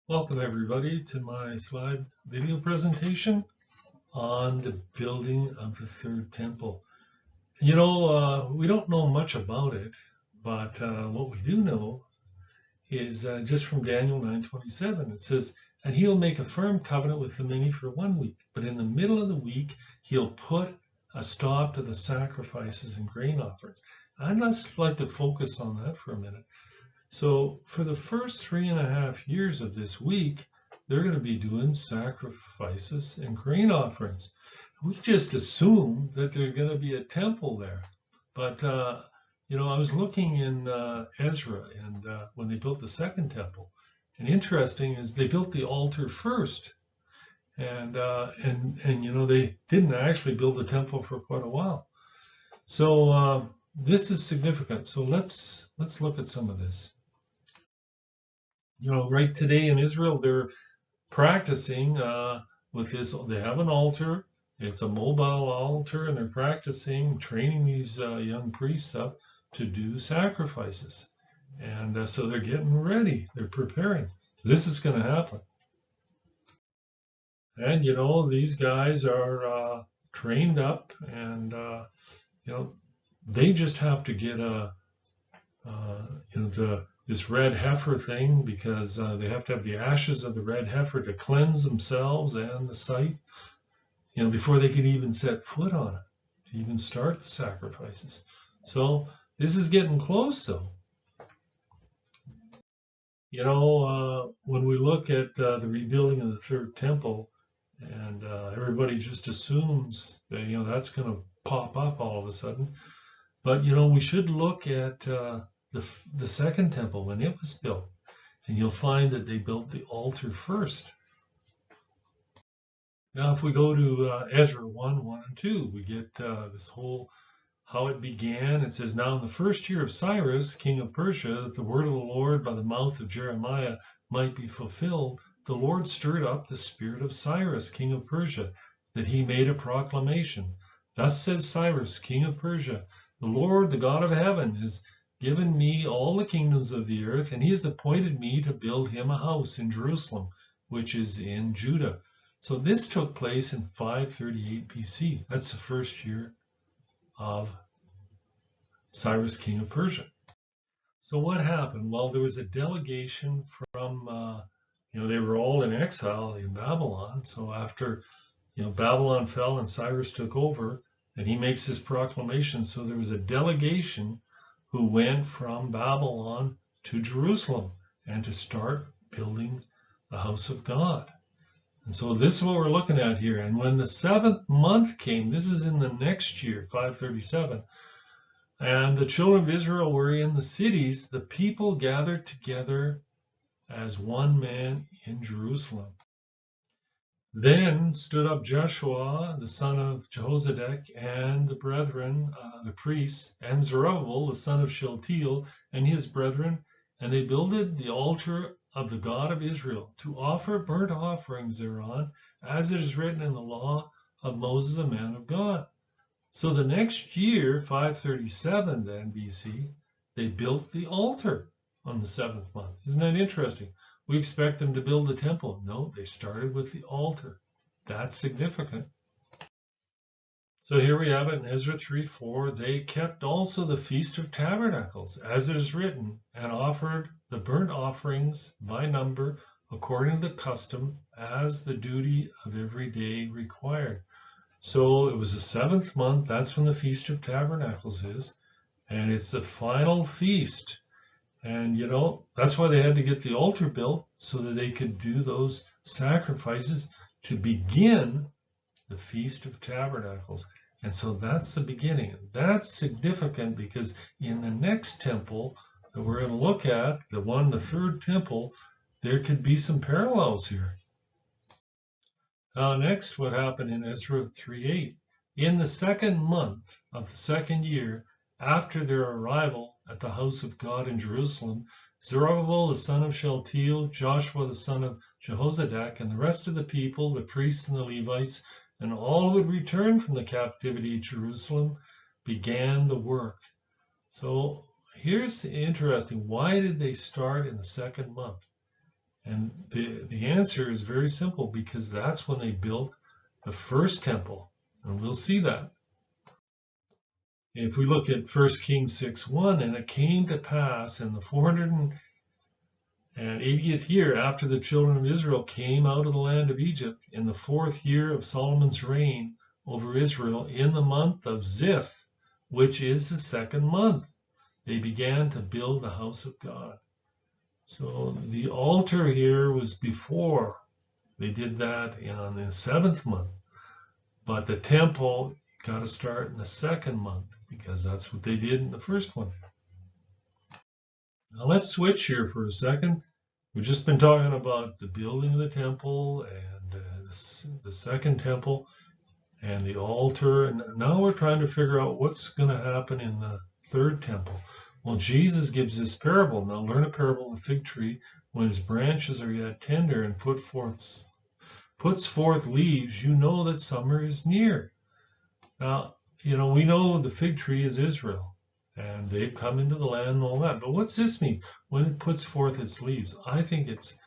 Welcome everybody to my slide video presentation on the building of the third temple. We don't know much about it, but what we do know is just from Daniel 9:27. It says, "And he'll make a firm covenant with the many for 1 week, but in the middle of the week he'll put a stop to the sacrifices and grain offerings." I'd just like to focus on that for a minute. So for the first 3.5 years of this week, they're going to be doing sacrifices and grain offerings. We just assume that there's going to be a temple there. But, I was looking in Ezra and when they built the second temple. And interesting is they built the altar first. And they didn't actually build the temple for quite a while. So this is significant. So let's look at some of this. Right today in Israel, they're practicing with this. They have an altar. It's a mobile altar, and they're practicing, training these young priests up to do sacrifices. And so they're getting ready. They're preparing. So this is going to happen. And, these guys are trained up, and, they just have to get this red heifer thing, because they have to have the ashes of the red heifer to cleanse themselves and the site, before they can even set foot on it, to even start the sacrifices. So this is getting close, though. When we look at the rebuilding of the third temple, and everybody just assumes that, that's going to pop up all of a sudden. But, we should look at the second temple when it was built, and you'll find that they built the altar first. Now, if we go to Ezra 1:1 and 2, we get this whole how it began. It says, "Now in the first year of Cyrus, king of Persia, that the word of the Lord by the mouth of Jeremiah might be fulfilled, the Lord stirred up the spirit of Cyrus, king of Persia, that he made a proclamation. Thus says Cyrus, king of Persia, the Lord, the God of heaven, has given me all the kingdoms of the earth, and he has appointed me to build him a house in Jerusalem, which is in Judah." So this took place in 538 BC. That's the first year of Cyrus, king of Persia. So what happened? Well, there was a delegation from, they were all in exile in Babylon. So after, Babylon fell and Cyrus took over, and he makes this proclamation. So there was a delegation who went from Babylon to Jerusalem and to start building the house of God. And so this is what we're looking at here. And when the 7th month came, this is in the next year, 537, and the children of Israel were in the cities, the people gathered together as one man in Jerusalem. Then stood up Joshua, the son of Jehozadak, and the brethren, the priests, and Zerubbabel, the son of Shealtiel, and his brethren, and they builded the altar of the God of Israel, to offer burnt offerings thereon, as it is written in the law of Moses, a man of God. So the next year, 537 then BC, they built the altar on the 7th month. Isn't that interesting? We expect them to build the temple. No, they started with the altar. That's significant. So here we have it in Ezra 3:4. They kept also the Feast of Tabernacles, as it is written, and offered the burnt offerings by number, according to the custom, as the duty of every day required. So it was the 7th month. That's when the Feast of Tabernacles is. And it's the final feast. And, that's why they had to get the altar built, so that they could do those sacrifices to begin the Feast of Tabernacles. And so that's the beginning. That's significant, because in the next temple that we're going to look at, the third temple, there could be some parallels here. Now next, what happened in Ezra 3:8. In the 2nd month of the 2nd year, after their arrival at the house of God in Jerusalem, Zerubbabel the son of Shealtiel, Joshua the son of Jehozadak, and the rest of the people, the priests and the Levites, and all who had returned from the captivity of Jerusalem, began the work. So here's interesting. Why did they start in the 2nd month? And the answer is very simple, because that's when they built the first temple. And we'll see that. If we look at 1 Kings 6:1, and it came to pass in the 480th year after the children of Israel came out of the land of Egypt, in the 4th year of Solomon's reign over Israel, in the month of Ziph, which is the 2nd month, they began to build the house of God. So the altar here was before they did that on the 7th month, but the temple got to start in the 2nd month, because that's what they did in the first one. Now let's switch here for a second. We've just been talking about the building of the temple and the second temple and the altar, and now we're trying to figure out what's going to happen in the third temple. Well, Jesus gives this parable. Now learn a parable of the fig tree. When its branches are yet tender and puts forth leaves, you know that summer is near. Now, we know the fig tree is Israel, and they've come into the land and all that. But what's this mean? When it puts forth its leaves, I think it's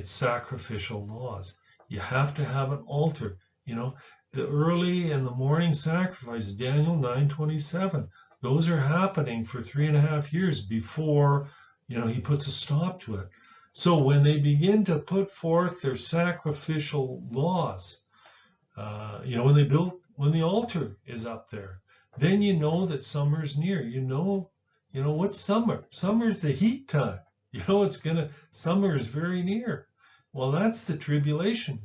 sacrificial laws. You have to have an altar. The early and the morning sacrifice, Daniel 9:27. Those are happening for 3.5 years before, he puts a stop to it. So when they begin to put forth their sacrificial laws, when the altar is up there, then you know that summer's near. What's summer? Summer's the heat time. Summer is very near. Well, that's the tribulation.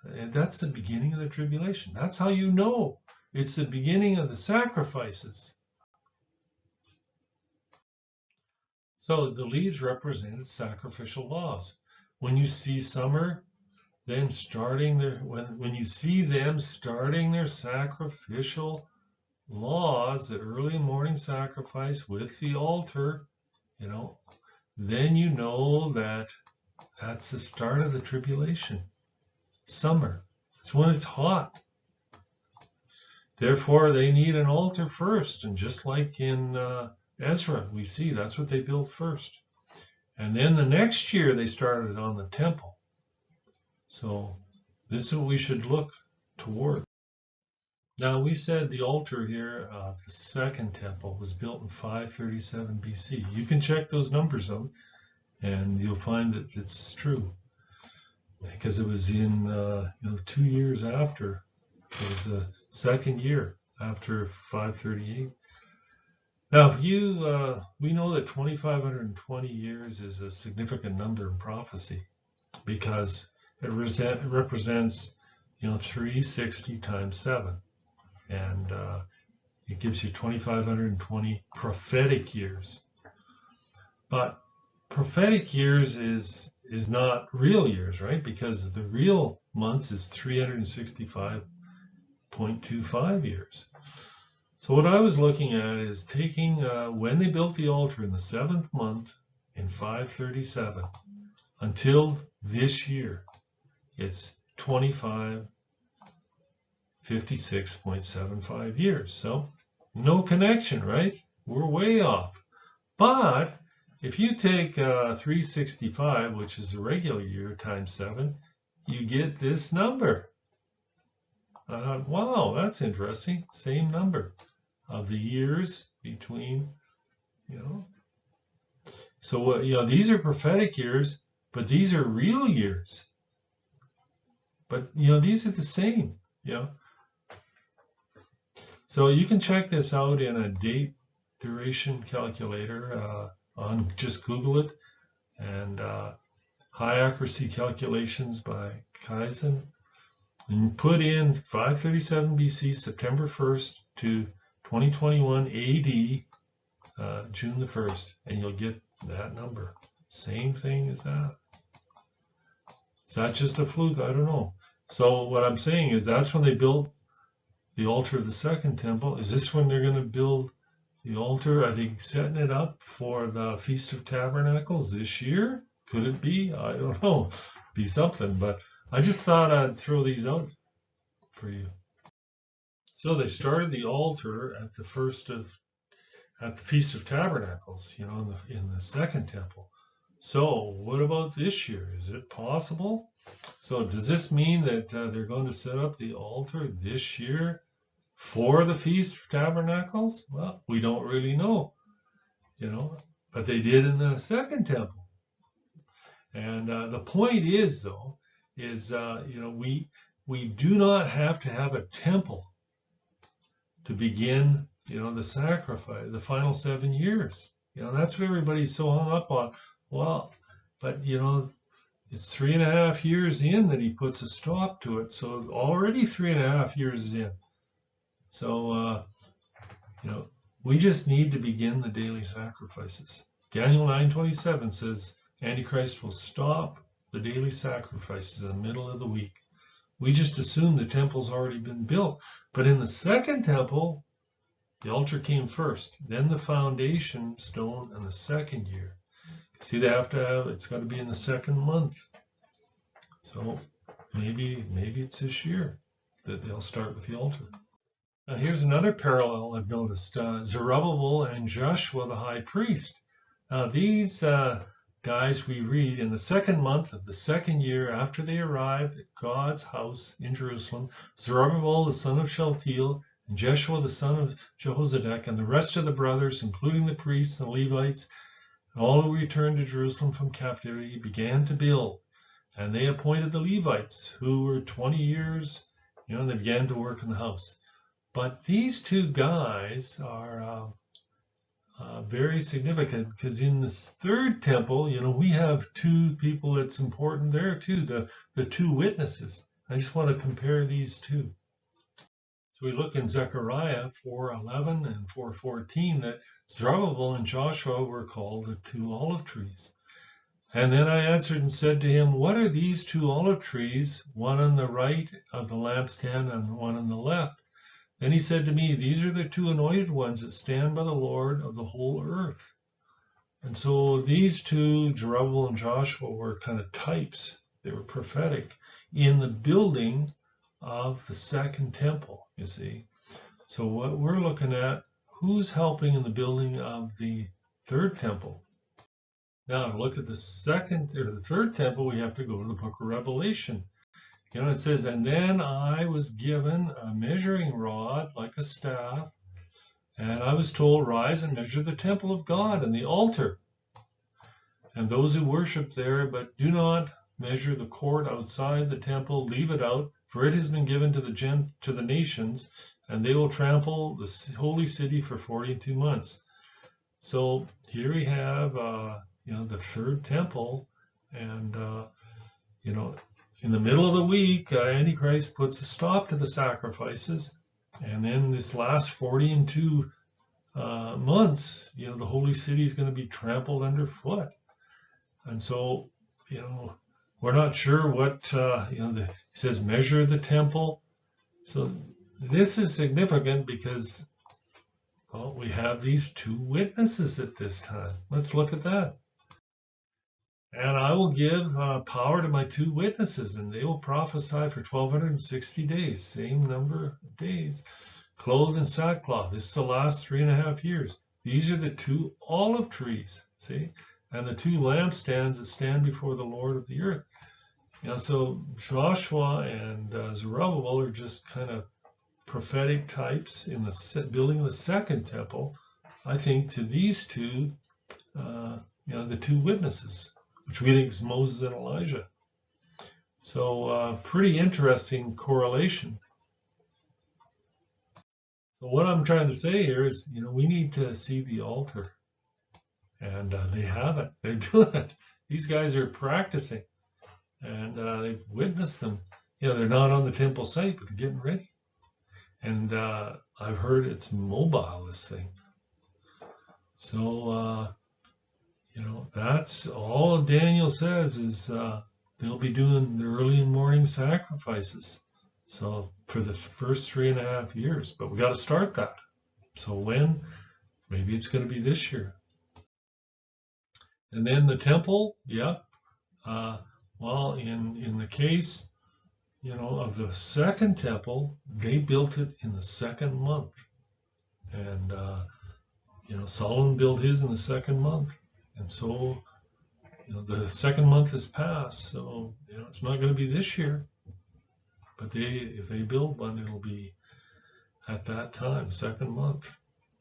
That's the beginning of the tribulation. That's how you know. It's the beginning of the sacrifices. So the leaves represented sacrificial laws. When you see summer, then when you see them starting their sacrificial laws, the early morning sacrifice with the altar, then you know that that's the start of the tribulation. Summer. It's when it's hot. Therefore, they need an altar first. And just like in Ezra, we see that's what they built first. And then the next year, they started on the temple. So this is what we should look toward. Now, we said the altar here, the second temple, was built in 537 BC. You can check those numbers out, and you'll find that it's true, because it was in 2 years after. It was the second year after 538. Now, we know that 2,520 years is a significant number in prophecy, because it represents 360 times 7. And it gives you 2,520 prophetic years. But prophetic years is not real years, right? Because the real months is 365.25 years. So what I was looking at is taking when they built the altar in the 7th month in 537 until this year, it's 56.75 years. So no connection, right? We're way off. But if you take 365, which is a regular year, times 7, you get this number. Wow, that's interesting. Same number of the years between, So, these are prophetic years, but these are real years. But, these are the same, So you can check this out in a date duration calculator. Just Google it, and high accuracy calculations by Kaizen. And put in 537 BC, September 1st to 2021 AD, June the 1st, and you'll get that number. Same thing as that. Is that just a fluke? I don't know. So what I'm saying is that's when they built the altar of the second temple. Is this when they're going to build the altar? Are they setting it up for the Feast of Tabernacles this year? Could it be? I don't know. Be something, but I just thought I'd throw these out for you. So they started the altar at the Feast of Tabernacles, in the second temple. So what about this year? Is it possible? So does this mean that they're going to set up the altar this year for the Feast of Tabernacles? Well, we don't really know, but they did in the second temple. And the point is, though, is we do not have to have a temple to begin, the sacrifice, the final 7 years. That's what everybody's so hung up on. Well, but it's 3.5 years in that he puts a stop to it. So already 3.5 years is in. So we just need to begin the daily sacrifices. Daniel 9:27 says Antichrist will stop the daily sacrifices in the middle of the week. We just assume the temple's already been built. But in the second temple, the altar came first, then the foundation stone in the second year. See, it's got to be in the second month. So maybe it's this year that they'll start with the altar. Now here's another parallel I've noticed. Zerubbabel and Joshua the high priest. Now these guys we read in the second month of the second year after they arrived at God's house in Jerusalem, Zerubbabel the son of Shealtiel and Jeshua the son of Jehozadak and the rest of the brothers, including the priests and Levites, and all who returned to Jerusalem from captivity, began to build. And they appointed the Levites, who were 20 years, and they began to work in the house. But these two guys are very significant because in this third temple, we have two people that's important there too, the two witnesses. I just want to compare these two. So we look in Zechariah 4:11 and 4:14 that Zerubbabel and Joshua were called the two olive trees. And then I answered and said to him, what are these two olive trees, one on the right of the lampstand and one on the left? Then he said to me, these are the two anointed ones that stand by the Lord of the whole earth. And so these two, Zerubbabel and Joshua, were kind of types. They were prophetic in the building of the second temple, you see. So what we're looking at, who's helping in the building of the third temple? Now to look at the third temple, we have to go to the book of Revelation. It says, and then I was given a measuring rod like a staff, and I was told, rise and measure the temple of God and the altar, and those who worship there, but do not measure the court outside the temple, leave it out, for it has been given to the nations, and they will trample the holy city for 42 months. So here we have, the third temple, and in the middle of the week, Antichrist puts a stop to the sacrifices, and then this last 42 months, the holy city is going to be trampled underfoot. And so, we're not sure what, he says measure the temple. So this is significant because, well, we have these two witnesses at this time. Let's look at that. And I will give power to my two witnesses, and they will prophesy for 1,260 days, same number of days, clothed in sackcloth. This is the last 3.5 years. These are the two olive trees, see, and the two lampstands that stand before the Lord of the earth. So Joshua and Zerubbabel are just kind of prophetic types in the building of the second temple, I think, to these two, the two witnesses, which we think is Moses and Elijah. So pretty interesting correlation. So what I'm trying to say here is, we need to see the altar. And they have it. They're doing it. These guys are practicing. And they've witnessed them. They're not on the temple site, but they're getting ready. And I've heard it's mobile, this thing. So, that's all Daniel says is they'll be doing the early and morning sacrifices. So for the first 3.5 years, but we got to start that. So when? Maybe it's going to be this year. And then the temple, well, in the case, of the second temple, they built it in the second month. And, Solomon built his in the second month. And so, the second month has passed, so it's not going to be this year. But if they build one, it'll be at that time, second month.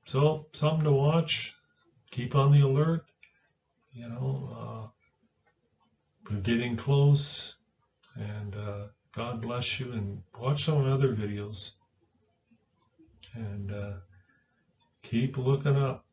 So something to watch. Keep on the alert. We're getting close, and God bless you. And watch some other videos, and keep looking up.